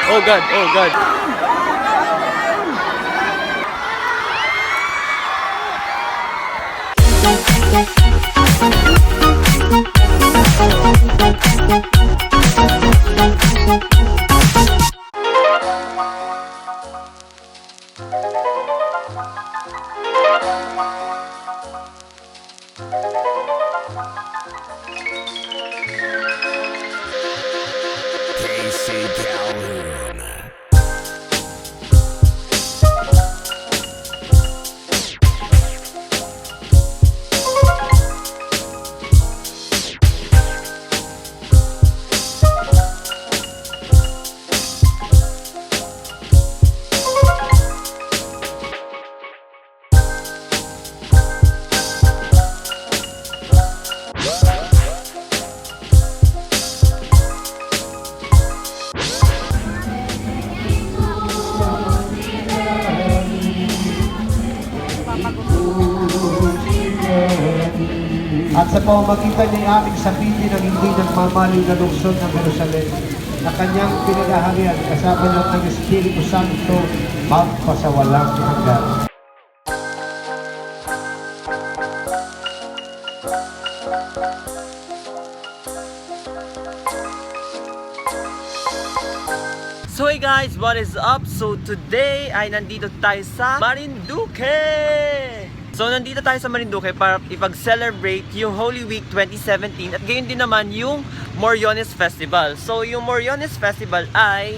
Oh God, oh God. Casey Calhoun. At sa pamamagitan niya aming sabihin ng hindi nagmamaliw na lungsod ng Jerusalem na kanyang pinagaharian kasama ng ang Espiritu Santo magpasawalang hanggan. So hey guys, what is up? So today ay nandito tayo sa Marinduque! So nandito tayo sa Marinduque para ipag-celebrate yung Holy Week 2017 at gayon din naman yung Moriones Festival. So yung Moriones Festival ay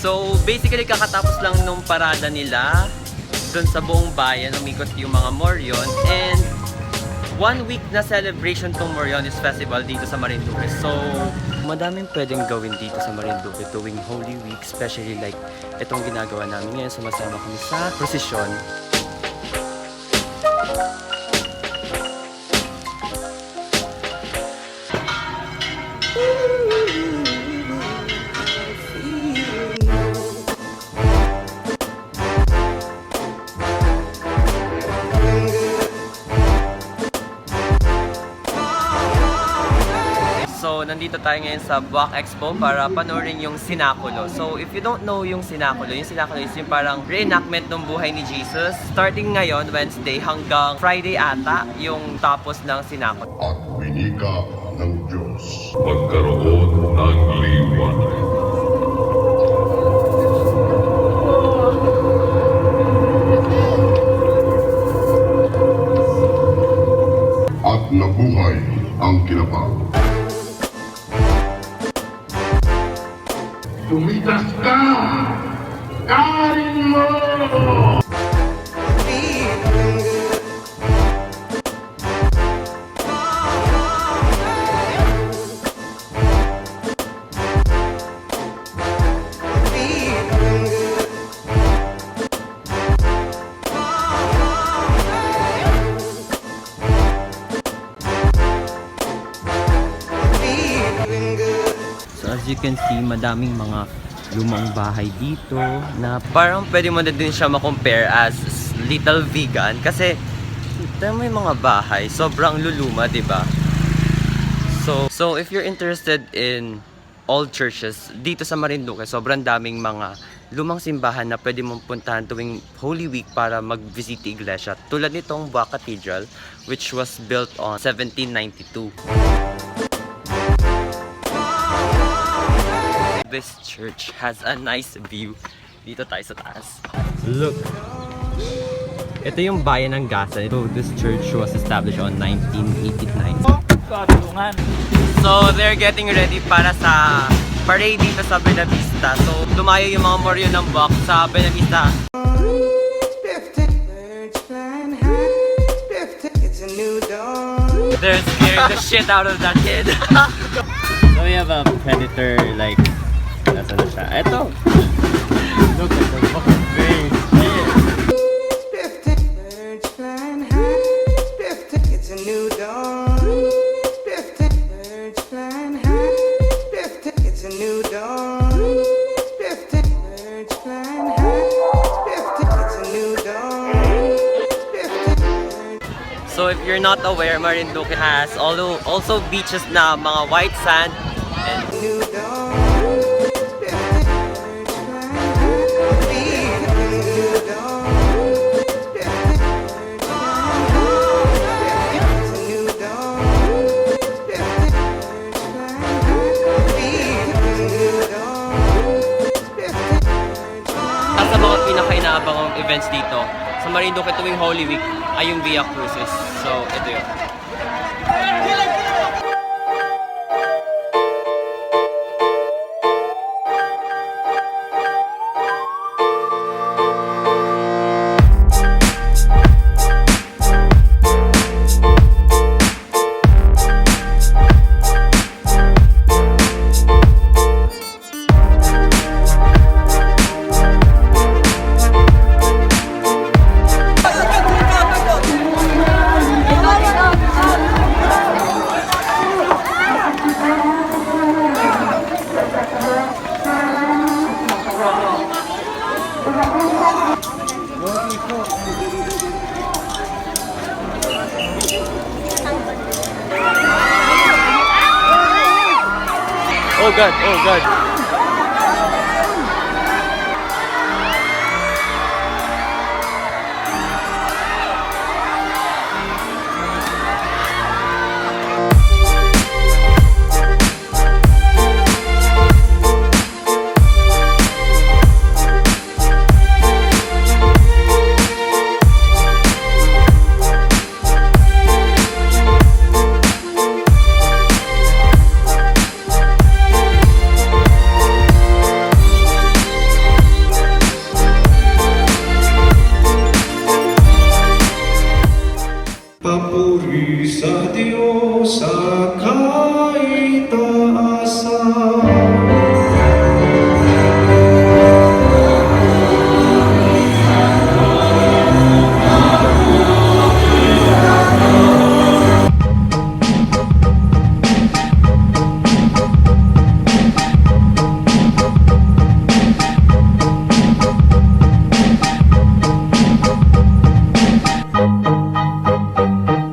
So basically kakatapos lang nung parada nila dun sa buong bayan, umikot yung mga Morion, and 1 week na celebration tong Moriones Festival dito sa Marinduque. So madaming pwedeng gawin dito sa Marinduque tuwing Holy Week, especially like itong ginagawa namin ngayon, sumasama kami sa prosesyon. So, nandito tayo ngayon sa Buwak Expo para panoorin yung Sinakulo. So, if you don't know yung Sinakulo is yung parang reenactment ng buhay ni Jesus. Starting ngayon, Wednesday, hanggang Friday ata, yung tapos ng Sinakulo. At winika ng Diyos magkaroon ng liwanag. At nabuhay ang kinapang. Tumitas ka! Karin mo! So, as you can see, madaming mga lumang bahay dito na parang pwede mo na din siya makompare as little vegan kasi ito may mga bahay, sobrang luluma, diba? So if you're interested in old churches dito sa Marinduque, sobrang daming mga lumang simbahan na pwede mong puntahan tuwing Holy Week para mag-visit iglesia. Tulad nitong Buwak Cathedral, which was built on 1792. This church has a nice view. Dito tayo sa taas. Look! Ito yung bayan ng Gasan. So, this church was established on 1989. So, they're getting ready para sa parade dito sa Benavista. So, dumayo yung mga moryo ng Buwak sa Benavista. They're scaring the shit out of that kid. So, we have a predator, like, nasa na siya. Ito! Look at the fucking face. It's a new dawn. Birds flying high. It's a new dawn. Birds flying high. It's a new dawn. So if you're not aware, Marinduque has also beaches na mga white sand and New dawn. Birds flying high. New dawn. It's a new dawn. Birds flying high. sa mga pinaka-inaabangang events dito sa Marinduque tuwing Holy Week ay yung Via Crucis. So ito yun. Oh God, oh God.